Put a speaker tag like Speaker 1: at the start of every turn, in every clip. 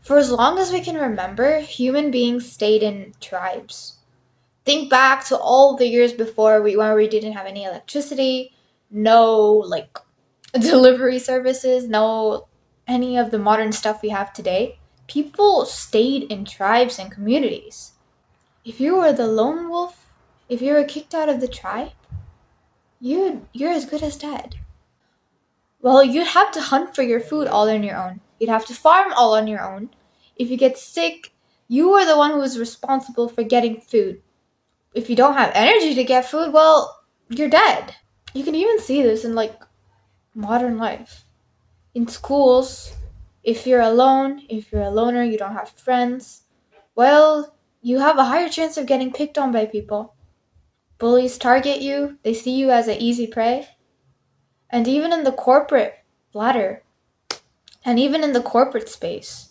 Speaker 1: For as long as we can remember, human beings stayed in tribes. Think back to all the years before when we didn't have any electricity, no like delivery services, no any of the modern stuff we have today. People stayed in tribes and communities. If you were the lone wolf, if you were kicked out of the tribe, you're as good as dead. Well, you'd have to hunt for your food all on your own. You'd have to farm all on your own. If you get sick, you are the one who is responsible for getting food. If you don't have energy to get food, well, you're dead. You can even see this in modern life. In schools, if you're alone, if you're a loner, you don't have friends, well, you have a higher chance of getting picked on by people. Bullies target you, they see you as an easy prey. And even in the corporate ladder, and even in the corporate space,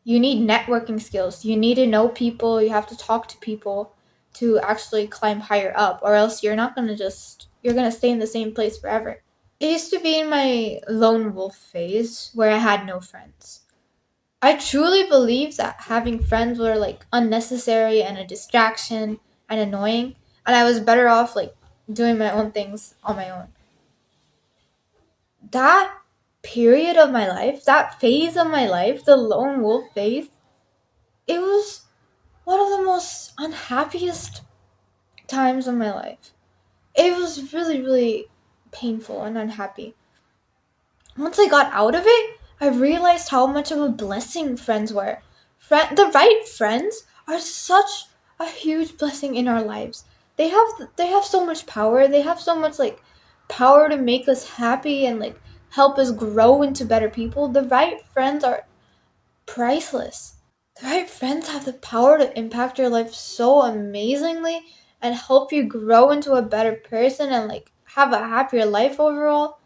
Speaker 1: you need networking skills. You need to know people, you have to talk to people to actually climb higher up, or else you're going to stay in the same place forever. It used to be in my lone wolf phase where I had no friends. I truly believe that having friends were unnecessary and a distraction and annoying, and I was better off doing my own things on my own. That period of my life, that phase of my life, the lone wolf phase, it was one of the most unhappiest times of my life. It was really, really painful and unhappy. Once I got out of it, I realized how much of a blessing friends were. The right friends are such a huge blessing in our lives. They have so much power. They have so much power to make us happy and help us grow into better people. The right friends are priceless. The right friends have the power to impact your life so amazingly and help you grow into a better person and have a happier life overall.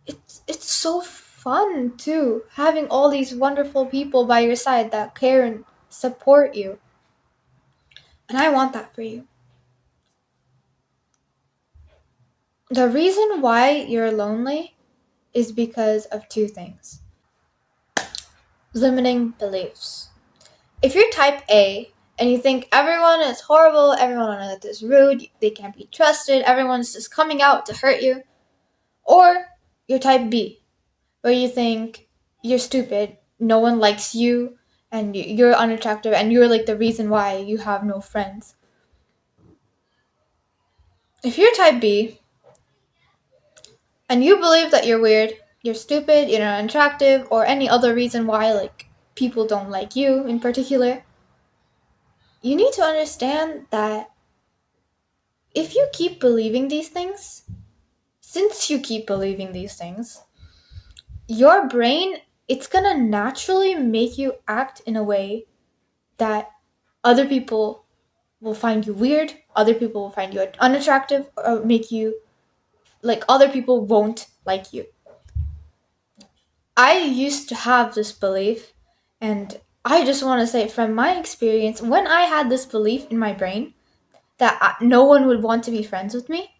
Speaker 1: It's so fun too, having all these wonderful people by your side that care and support you. And I want that for you. The reason why you're lonely is because of two things. Limiting beliefs. If you're type A and you think everyone is horrible, everyone on earth is rude, they can't be trusted, everyone's just coming out to hurt you, or you're type B, where you think you're stupid, no one likes you, and you're unattractive, and you're the reason why you have no friends. If you're type B, and you believe that you're weird, you're stupid, you're not attractive, or any other reason why people don't like you in particular, you need to understand that if you keep believing these things, since you keep believing these things, your brain, it's gonna naturally make you act in a way that other people will find you weird, other people will find you unattractive, or make you other people won't like you. I used to have this belief, and I just want to say from my experience, when I had this belief in my brain that no one would want to be friends with me,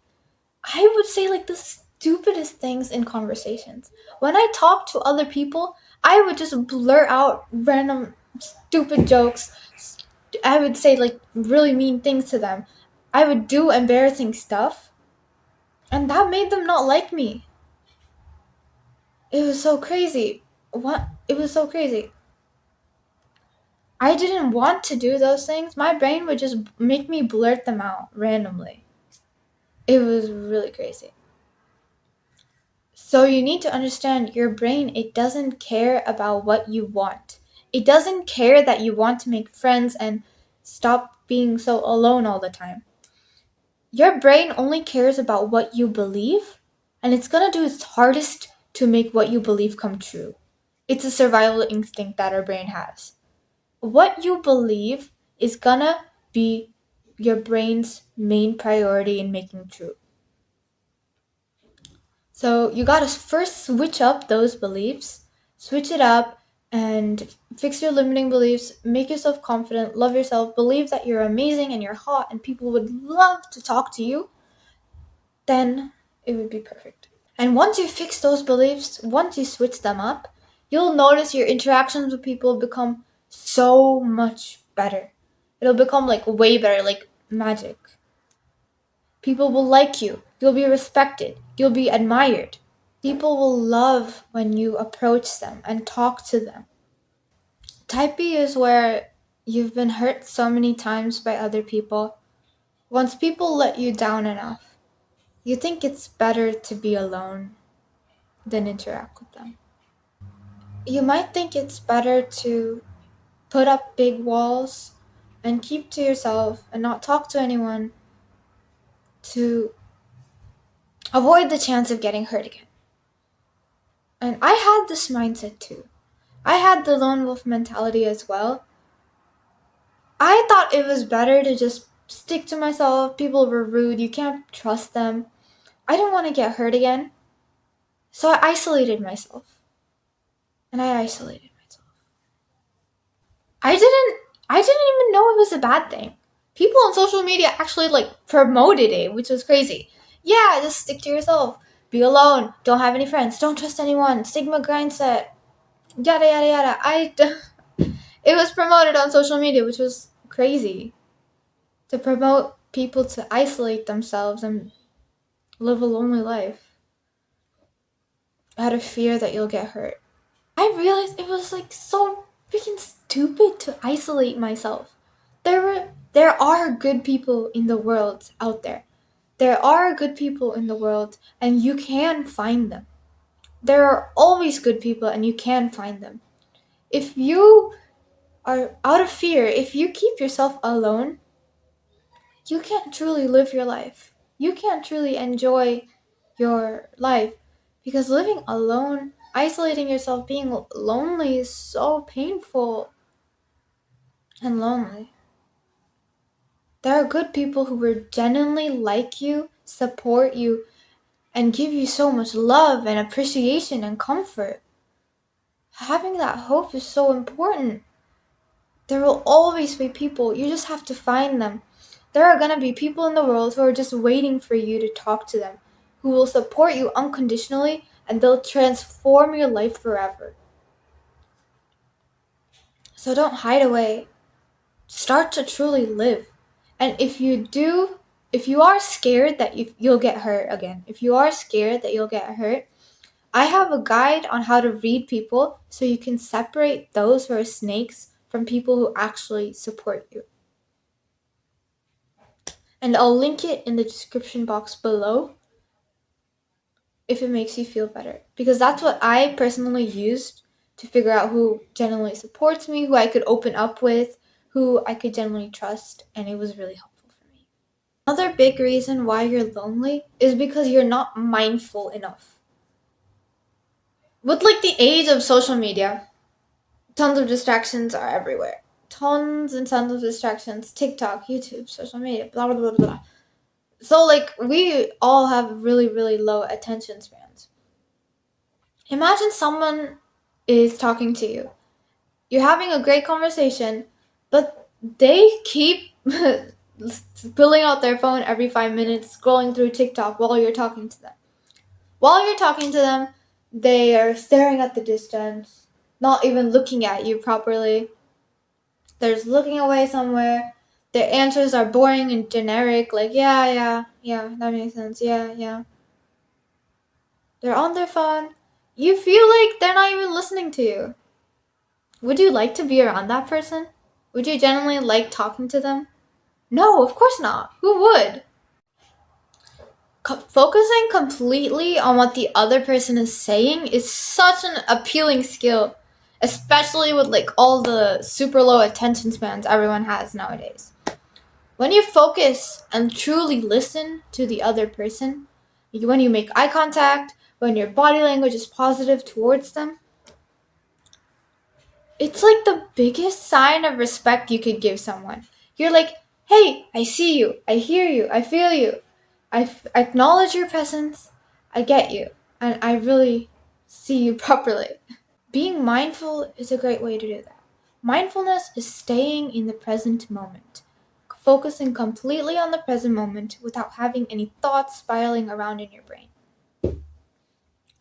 Speaker 1: I would say the stupidest things in conversations. When I talked to other people, I would just blurt out random stupid jokes. I would say really mean things to them. I would do embarrassing stuff, and that made them not like me. It was so crazy. It was so crazy. I didn't want to do those things. My brain would just make me blurt them out randomly. It was really crazy. So you need to understand your brain, it doesn't care about what you want. It doesn't care that you want to make friends and stop being so alone all the time. Your brain only cares about what you believe, and it's gonna do its hardest to make what you believe come true. It's a survival instinct that our brain has. What you believe is gonna be your brain's main priority in making true. So you gotta first switch up those beliefs, switch it up, and fix your limiting beliefs, make yourself confident, love yourself, believe that you're amazing and you're hot and people would love to talk to you, then it would be perfect. And once you fix those beliefs, once you switch them up, You'll notice your interactions with people become so much better. It'll become like way better, like magic. People will like you. You'll be respected. You'll be admired. People will love when you approach them and talk to them. Type B is where you've been hurt so many times by other people. Once people let you down enough, you think it's better to be alone than interact with them. You might think it's better to put up big walls and keep to yourself and not talk to anyone to avoid the chance of getting hurt again. And I had this mindset too. I had the lone wolf mentality as well. I thought it was better to just stick to myself. People were rude. You can't trust them. I didn't want to get hurt again. So I isolated myself. And I isolated myself. I didn't even know it was a bad thing. People on social media actually promoted it, which was crazy. Yeah, just stick to yourself. Be alone. Don't have any friends. Don't trust anyone. Stigma grind set. Yada yada yada. It was promoted on social media, which was crazy. To promote people to isolate themselves and live a lonely life out of fear that you'll get hurt. I realized it was so freaking stupid to isolate myself. There are good people in the world out there. There are good people in the world and you can find them. There are always good people and you can find them. If you are out of fear, if you keep yourself alone, you can't truly live your life. You can't truly enjoy your life because living alone, isolating yourself, being lonely is so painful and lonely. There are good people who will genuinely like you, support you, and give you so much love and appreciation and comfort. Having that hope is so important. There will always be people. You just have to find them. There are going to be people in the world who are just waiting for you to talk to them, who will support you unconditionally, and they'll transform your life forever. So don't hide away. Start to truly live. And if you are scared that you'll get hurt again, if you are scared that you'll get hurt, I have a guide on how to read people so you can separate those who are snakes from people who actually support you. And I'll link it in the description box below if it makes you feel better. Because that's what I personally used to figure out who genuinely supports me, who I could open up with, who I could genuinely trust, and it was really helpful for me. Another big reason why you're lonely is because you're not mindful enough. With the age of social media, tons of distractions are everywhere. Tons and tons of distractions. TikTok, YouTube, social media, blah, blah, blah, blah. So, we all have really, really low attention spans. Imagine someone is talking to you. You're having a great conversation, but they keep pulling out their phone every 5 minutes, scrolling through TikTok while you're talking to them. While you're talking to them, they are staring at the distance, not even looking at you properly. They're just looking away somewhere. Their answers are boring and generic, yeah, that makes sense, yeah. They're on their phone. You feel like they're not even listening to you. Would you like to be around that person? Would you genuinely like talking to them? No, of course not. Who would? Focusing completely on what the other person is saying is such an appealing skill, especially with all the super low attention spans everyone has nowadays. When you focus and truly listen to the other person, when you make eye contact, when your body language is positive towards them, it's the biggest sign of respect you could give someone. You're like, hey, I see you, I hear you, I feel you, I acknowledge your presence, I get you, and I really see you properly. Being mindful is a great way to do that. Mindfulness is staying in the present moment, focusing completely on the present moment without having any thoughts spiraling around in your brain.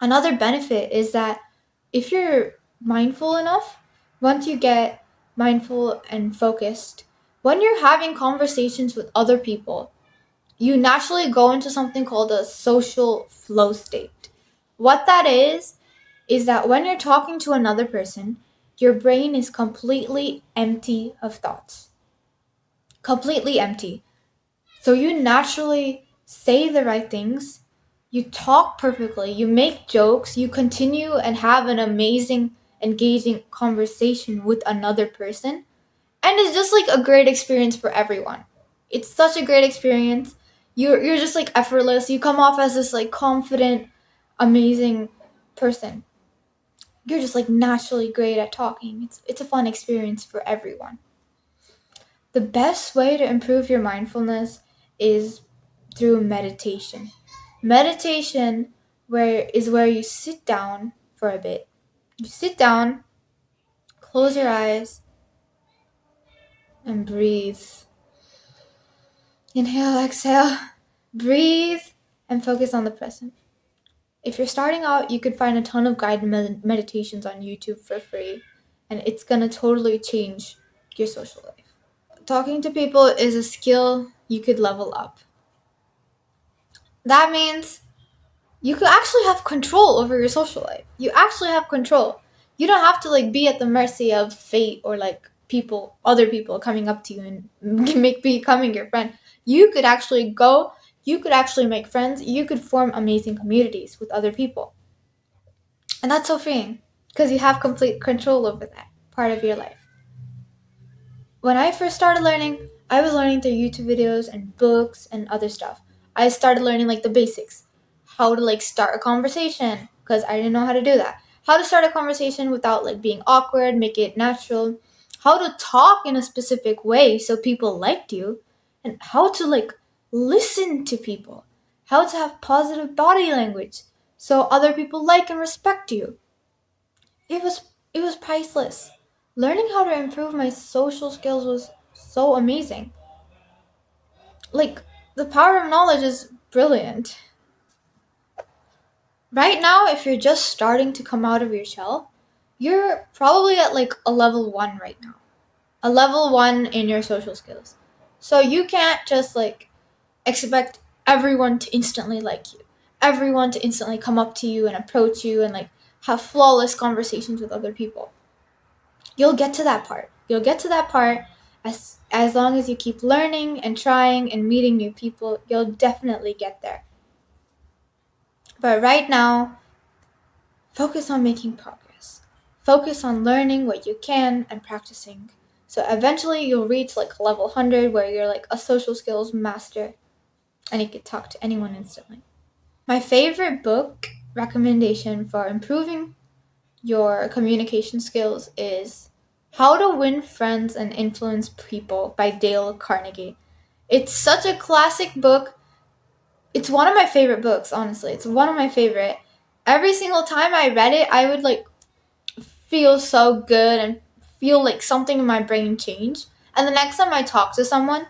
Speaker 1: Another benefit is that if you're mindful enough, once you get mindful and focused, when you're having conversations with other people, you naturally go into something called a social flow state. What that is that when you're talking to another person, your brain is completely empty of thoughts. Completely empty. So you naturally say the right things, you talk perfectly, you make jokes, you continue and have an amazing, engaging conversation with another person. And it's just like a great experience for everyone. It's such a great experience. You're just like effortless. You come off as this like confident, amazing person. You're just like naturally great at talking. It's a fun experience for everyone. The best way to improve your mindfulness is through meditation. Meditation where you sit down for a bit. You sit down, close your eyes, and breathe. Inhale, exhale, breathe, and focus on the present. If you're starting out, you could find a ton of guided meditations on YouTube for free, and it's gonna totally change your social life. Talking to people is a skill you could level up. That means you could actually have control over your social life. You actually have control. You don't have to like be at the mercy of fate or like other people coming up to you and becoming your friend. You could actually go, you could actually make friends, you could form amazing communities with other people. And that's so freeing because you have complete control over that part of your life. When I first started learning, I was learning through YouTube videos and books and other stuff. I started learning like the basics. How to like start a conversation because I didn't know how to do that. How to start a conversation without like being awkward, make it natural. How to talk in a specific way so people liked you, and how to like listen to people. How to have positive body language so other people like and respect you. It was it was priceless. Learning how to improve my social skills was so amazing. Like the power of knowledge is brilliant. Right now, if you're just starting to come out of your shell, you're probably at like a level 1 right now. A level 1 in your social skills. So you can't just like expect everyone to instantly like you. Everyone to instantly come up to you and approach you and like have flawless conversations with other people. You'll get to that part. You'll get to that part as long as you keep learning and trying and meeting new people, you'll definitely get there. But right now, focus on making progress. Focus on learning what you can and practicing. So eventually you'll reach like level 100 where you're like a social skills master and you can talk to anyone instantly. My favorite book recommendation for improving your communication skills is How to Win Friends and Influence People by Dale Carnegie. It's such a classic book. It's one of my favorite books, honestly. It's one of my favorite. Every single time I read it, I would like feel so good and feel like something in my brain change. And the next time I talk to someone,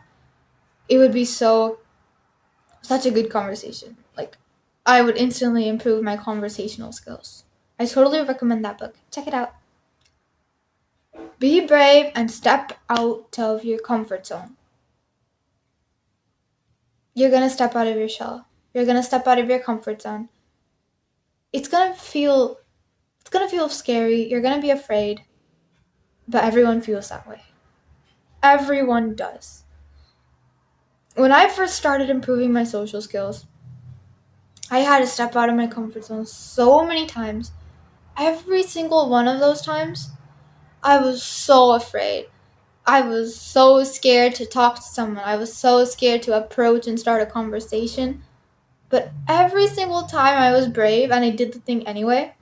Speaker 1: it would be such a good conversation. Like I would instantly improve my conversational skills. I totally recommend that book. Check it out. Be brave and step out of your comfort zone. You're gonna step out of your shell. You're gonna step out of your comfort zone. It's gonna feel scary. You're gonna be afraid. But everyone feels that way. Everyone does. When I first started improving my social skills, I had to step out of my comfort zone so many times. Every single one of those times, I was so afraid. I was so scared to talk to someone. I was so scared to approach and start a conversation. But every single time I was brave and I did the thing anyway,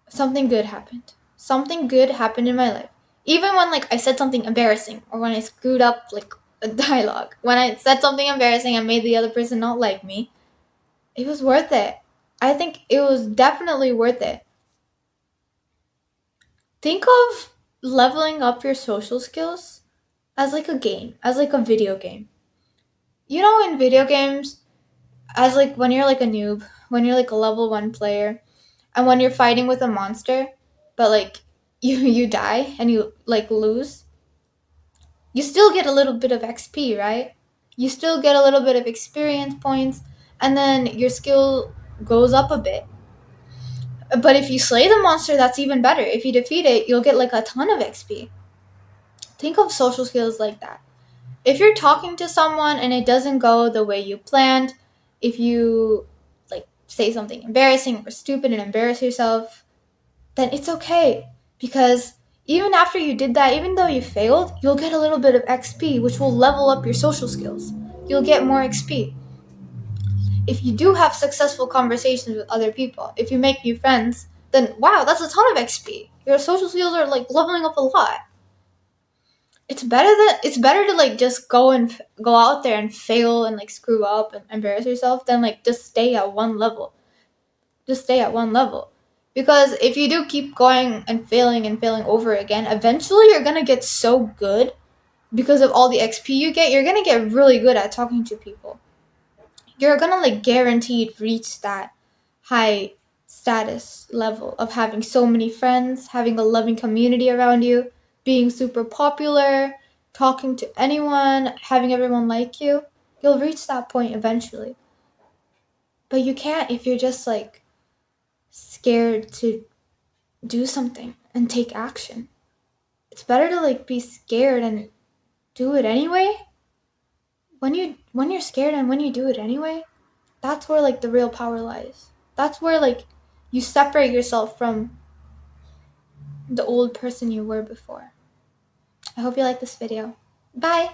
Speaker 1: something good happened. Something good happened in my life. Even when like I said something embarrassing or when I screwed up like a dialogue. When I said something embarrassing and made the other person not like me, it was worth it. I think it was definitely worth it. Think of leveling up your social skills as like a game, as like a video game. You know, in video games, as like when you're like a noob, when you're like a level 1 player, And when you're fighting with a monster, but like you die and you like lose, you still get a little bit of XP, right? You still get a little bit of experience points, and then your skill goes up a bit. But if you slay the monster, that's even better. If you defeat it, you'll get like a ton of XP. Think of social skills like that. If you're talking to someone and it doesn't go the way you planned, if you like say something embarrassing or stupid and embarrass yourself, then it's okay, because even after you did that, even though you failed, you'll get a little bit of XP, which will level up your social skills. You'll get more XP. If you do have successful conversations with other people, if you make new friends, then wow, that's a ton of XP. Your social skills are like leveling up a lot. It's better to like just go out there and fail and like screw up and embarrass yourself than like just stay at one level. Just stay at one level. Because if you do keep going and failing over again, eventually you're gonna get so good because of all the XP you get. You're gonna get really good at talking to people. You're gonna like guaranteed reach that high status level of having so many friends, having a loving community around you, being super popular, talking to anyone, having everyone like you. You'll reach that point eventually. But you can't if you're just like scared to do something and take action. It's better to like be scared and do it anyway. When you're scared and when you do it anyway, that's where like the real power lies. That's where like you separate yourself from the old person you were before. I hope you like this video. Bye.